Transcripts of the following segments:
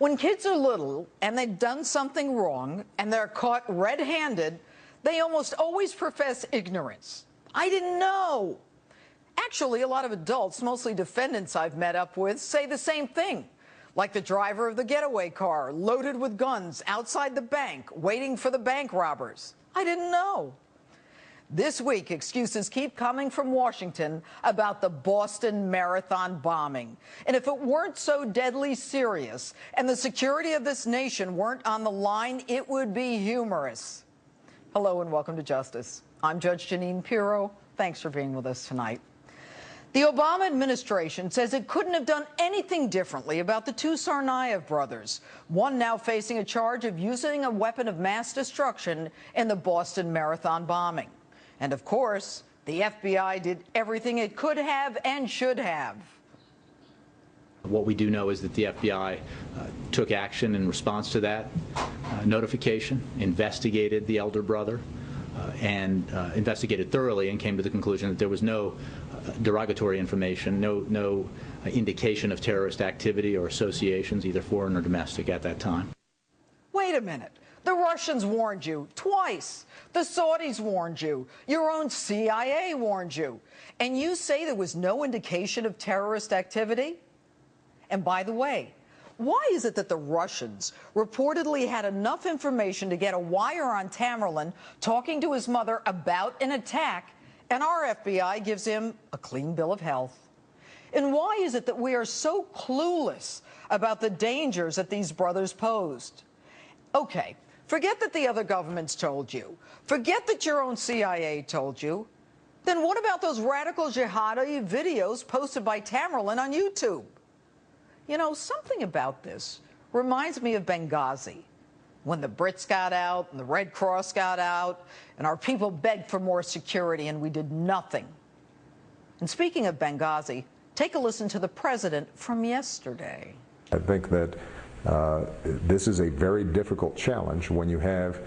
When kids are little and they've done something wrong and they're caught red-handed, they almost always profess ignorance. I didn't know. Actually, a lot of adults, mostly defendants I've met up with, say the same thing. Like the driver of the getaway car, loaded with guns, outside the bank, waiting for the bank robbers. I didn't know. This week, excuses keep coming from Washington about the Boston Marathon bombing. And if it weren't so deadly serious and the security of this nation weren't on the line, it would be humorous. Hello and welcome to Justice. I'm Judge Jeanine Pirro. Thanks for being with us tonight. The Obama administration says it couldn't have done anything differently about the two Tsarnaev brothers, one now facing a charge of using a weapon of mass destruction in the Boston Marathon bombing. And of course, the FBI did everything it could have and should have. What we do know is that the FBI took action in response to that notification, investigated the elder brother, and investigated thoroughly and came to the conclusion that there was no derogatory information, no indication of terrorist activity or associations, either foreign or domestic, at that time. Wait a minute. The Russians warned you twice. The Saudis warned you. Your own CIA warned you. And you say there was no indication of terrorist activity? And by the way, why is it that the Russians reportedly had enough information to get a wire on Tamerlan talking to his mother about an attack, and our FBI gives him a clean bill of health? And why is it that we are so clueless about the dangers that these brothers posed? Okay, forget that the other governments told you. Forget that your own CIA told you. Then what about those radical jihadi videos posted by Tamerlan on YouTube? You know, something about this reminds me of Benghazi, when the Brits got out and the Red Cross got out and our people begged for more security and we did nothing. And speaking of Benghazi, take a listen to the president from yesterday. I think that this is a very difficult challenge when you have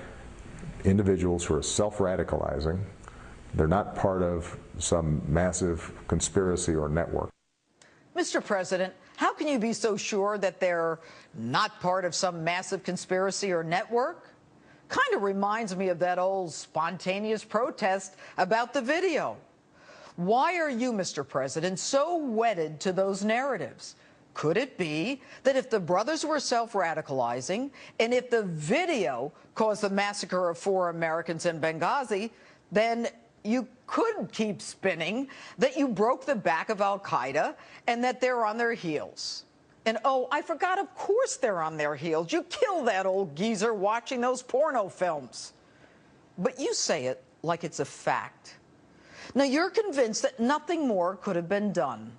individuals who are self-radicalizing. They're not part of some massive conspiracy or network. Mr. President, how can you be so sure that they're not part of some massive conspiracy or network? Kind of reminds me of that old spontaneous protest about the video. Why are you, Mr. President, so wedded to those narratives? Could it be that if the brothers were self-radicalizing and if the video caused the massacre of 4 Americans in Benghazi, then you could keep spinning that you broke the back of al-Qaeda and that they're on their heels? And oh, I forgot, of course they're on their heels. You killed that old geezer watching those porno films. But you say it like it's a fact. Now, you're convinced that nothing more could have been done.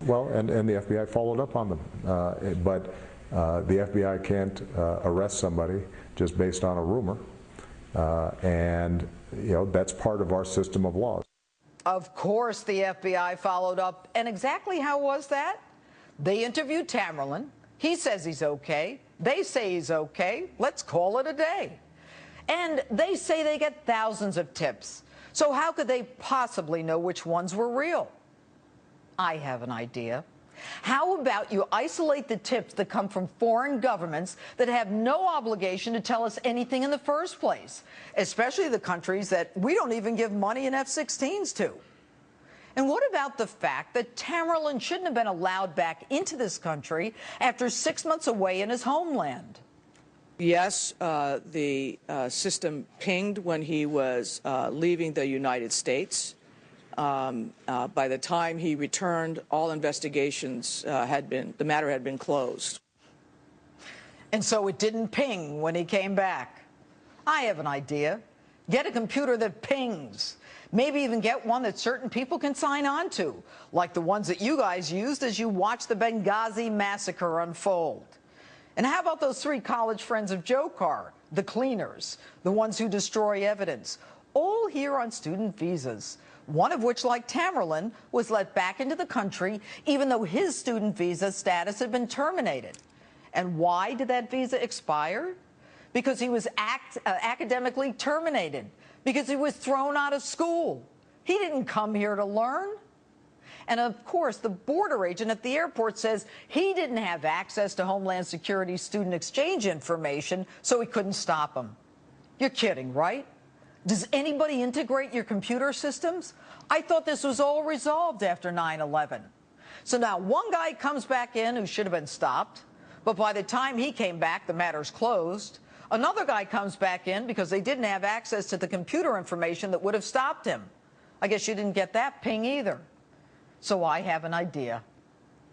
Well, and the FBI followed up on them. But the FBI can't arrest somebody just based on a rumor. And, you know, that's part of our system of laws. Of course the FBI followed up. And exactly how was that? They interviewed Tamerlan. He says he's okay. They say he's okay. Let's call it a day. And they say they get thousands of tips. So how could they possibly know which ones were real? I have an idea. How about you isolate the tips that come from foreign governments that have no obligation to tell us anything in the first place, especially the countries that we don't even give money in F-16s to? And what about the fact that Tamerlan shouldn't have been allowed back into this country after 6 months away in his homeland? Yes, the system pinged when he was leaving the United States. By the time he returned, all investigations the matter had been closed. And so it didn't ping when he came back. I have an idea. Get a computer that pings. Maybe even get one that certain people can sign on to, like the ones that you guys used as you watched the Benghazi massacre unfold. And how about those 3 college friends of Joe Carr, the cleaners, the ones who destroy evidence, all here on student visas, one of which, like Tamerlan, was let back into the country even though his student visa status had been terminated. And why did that visa expire? Because he was academically terminated, because he was thrown out of school. He didn't come here to learn. And of course, the border agent at the airport says he didn't have access to Homeland Security student exchange information, so he couldn't stop him. You're kidding, right? Does anybody integrate your computer systems? I thought this was all resolved after 9/11. So now one guy comes back in who should have been stopped, but by the time he came back, the matter's closed. Another guy comes back in because they didn't have access to the computer information that would have stopped him. I guess you didn't get that ping either. So I have an idea.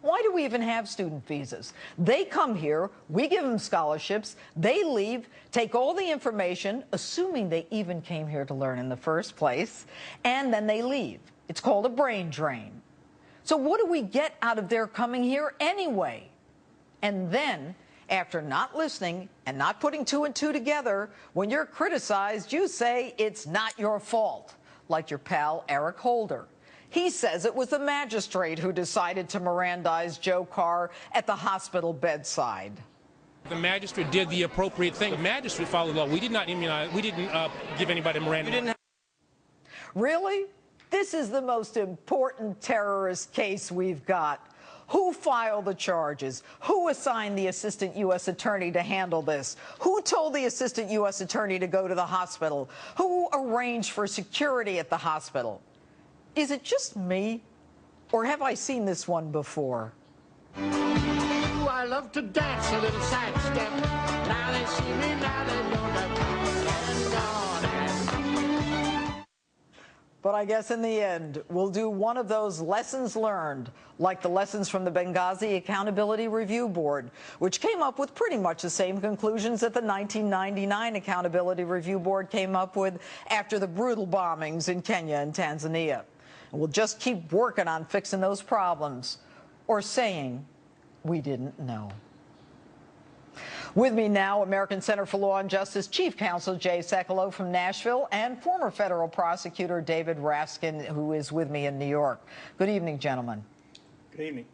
Why do we even have student visas? They come here, we give them scholarships, they leave, take all the information, assuming they even came here to learn in the first place, and then they leave. It's called a brain drain. So what do we get out of their coming here anyway? And then, after not listening and not putting two and two together, when you're criticized, you say it's not your fault, like your pal Eric Holder. He says it was the magistrate who decided to Mirandize Joe Carr at the hospital bedside. The magistrate did the appropriate thing. The magistrate followed the law. We did not immunize. We didn't give anybody Miranda. Really? This is the most important terrorist case we've got. Who filed the charges? Who assigned the assistant U.S. attorney to handle this? Who told the assistant U.S. attorney to go to the hospital? Who arranged for security at the hospital? Is it just me, or have I seen this one before? Ooh, I love to dance a little side step. Now they see me, now they know that I'm gone. But I guess in the end, we'll do one of those lessons learned, like the lessons from the Benghazi Accountability Review Board, which came up with pretty much the same conclusions that the 1999 Accountability Review Board came up with after the brutal bombings in Kenya and Tanzania. And we'll just keep working on fixing those problems, or saying we didn't know. With me now, American Center for Law and Justice Chief Counsel Jay Sekulow from Nashville, and former federal prosecutor David Raskin, who is with me in New York. Good evening, gentlemen. Good evening.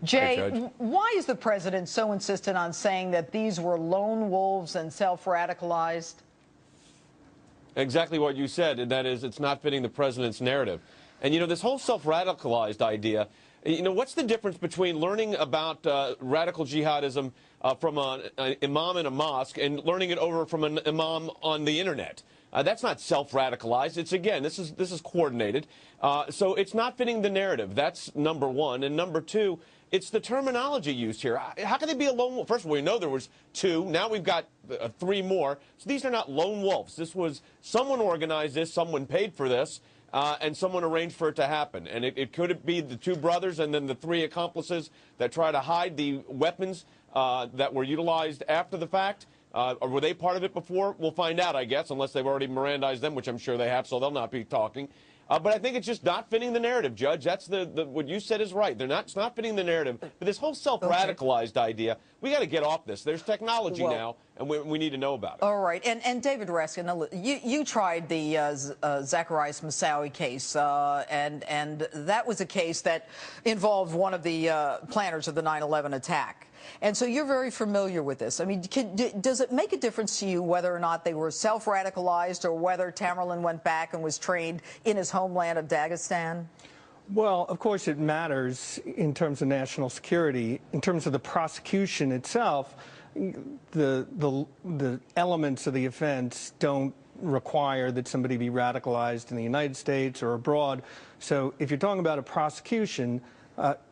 Jay, why is the president so insistent on saying that these were lone wolves and self-radicalized? Exactly what you said, and that is it's not fitting the president's narrative. And, you know, this whole self-radicalized idea, you know, what's the difference between learning about radical jihadism from an imam in a mosque and learning it over from an imam on the internet? That's not self-radicalized. It's, again, this is coordinated. So it's not fitting the narrative. That's number one. And number two, it's the terminology used here. How can they be a lone wolf? First of all, we know there was two. Now we've got three more. So these are not lone wolves. This was someone organized this, someone paid for this. And someone arranged for it to happen. And it could be the two brothers and then the three accomplices that try to hide the weapons that were utilized after the fact. Or were they part of it before? We'll find out, I guess, unless they've already Mirandized them, which I'm sure they have, so they'll not be talking. But I think it's just not fitting the narrative, Judge. That's what you said is right. It's not fitting the narrative. But this whole self-radicalized idea, we got to get off this. There's technology now, and we need to know about it. All right. And David Raskin, you tried the Zacarias Moussaoui case, and that was a case that involved one of the planners of the 9/11 attack. And so you're very familiar with this. I mean, does it make a difference to you whether or not they were self-radicalized or whether Tamerlan went back and was trained in his homeland of Dagestan? Well, of course it matters in terms of national security. In terms of the prosecution itself, the elements of the offense don't require that somebody be radicalized in the United States or abroad. So if you're talking about a prosecution,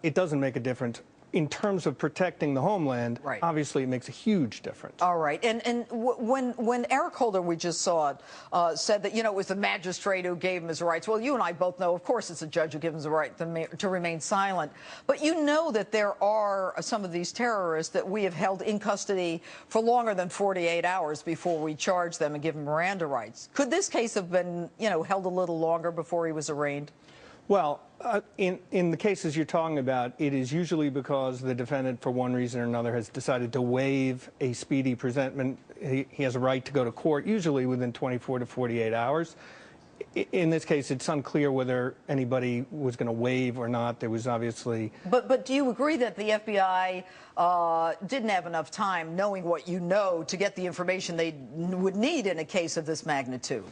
it doesn't make a difference. In terms of protecting the homeland, right, obviously it makes a huge difference. All right. And when Eric Holder, we just saw it, said that, you know, it was the magistrate who gave him his rights. Well, you and I both know, of course, it's the judge who gives him the right to remain silent. But you know that there are some of these terrorists that we have held in custody for longer than 48 hours before we charge them and give them Miranda rights. Could this case have been, you know, held a little longer before he was arraigned? Well, in the cases you're talking about, it is usually because the defendant, for one reason or another, has decided to waive a speedy presentment. He has a right to go to court, usually within 24 to 48 hours. In this case, it's unclear whether anybody was going to waive or not. There was obviously... But do you agree that the FBI didn't have enough time, knowing what you know, to get the information they would need in a case of this magnitude?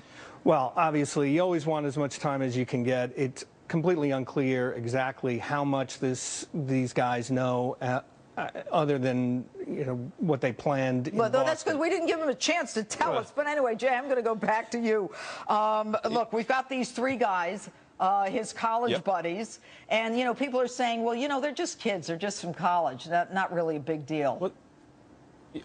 Well, obviously, you always want as much time as you can get. It's completely unclear exactly how much these guys know, other than what they planned. Well, that's because we didn't give them a chance to tell us. But anyway, Jay, I'm going to go back to you. Look, we've got these three guys. His college buddies, and people are saying, well, they're just kids, they're just from college, not really a big deal.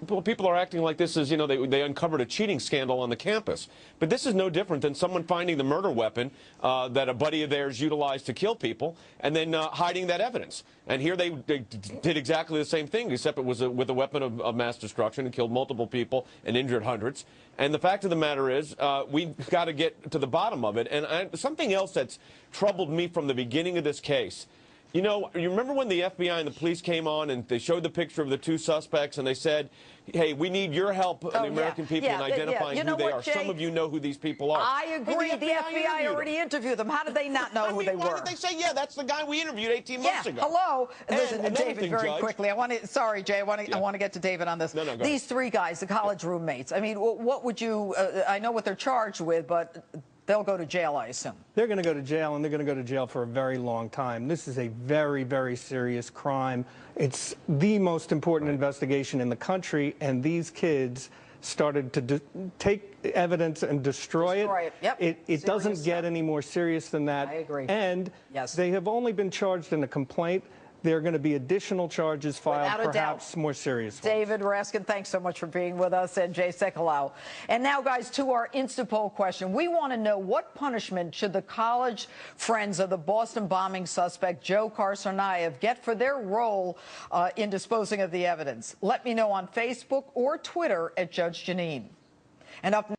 Well, people are acting like this is, they uncovered a cheating scandal on the campus. But this is no different than someone finding the murder weapon that a buddy of theirs utilized to kill people and then hiding that evidence. And here they did exactly the same thing, except it was with a weapon of mass destruction and killed multiple people and injured hundreds. And the fact of the matter is, we've got to get to the bottom of it. And something else that's troubled me from the beginning of this case. You remember when the FBI and the police came on and they showed the picture of the two suspects and they said, hey, we need your help, the American people, in identifying who they are. Jay? Some of you know who these people are. I agree. The FBI already interviewed them. How did they not know who they were? Why did they say, yeah, that's the guy we interviewed 18 months ago? Hello. Listen, David, very Judge, quickly. Sorry, Jay, I want to get to David on this. No, go These three guys, the college roommates, I mean, what would you, I know what they're charged with, but they'll go to jail, I assume. They're going to go to jail, and they're going to go to jail for a very long time. This is a very, very serious crime. It's the most important investigation in the country, and these kids started to take evidence and destroy it. Yep. It doesn't get any more serious than that. I agree. And they have only been charged in a complaint. There are going to be additional charges filed, perhaps more serious ones. David Raskin, thanks so much for being with us, and Jay Sekulow. And now, guys, to our Instapoll question. We want to know, what punishment should the college friends of the Boston bombing suspect Joe Carcernaev get for their role in disposing of the evidence? Let me know on Facebook or Twitter at Judge Jeanine. And up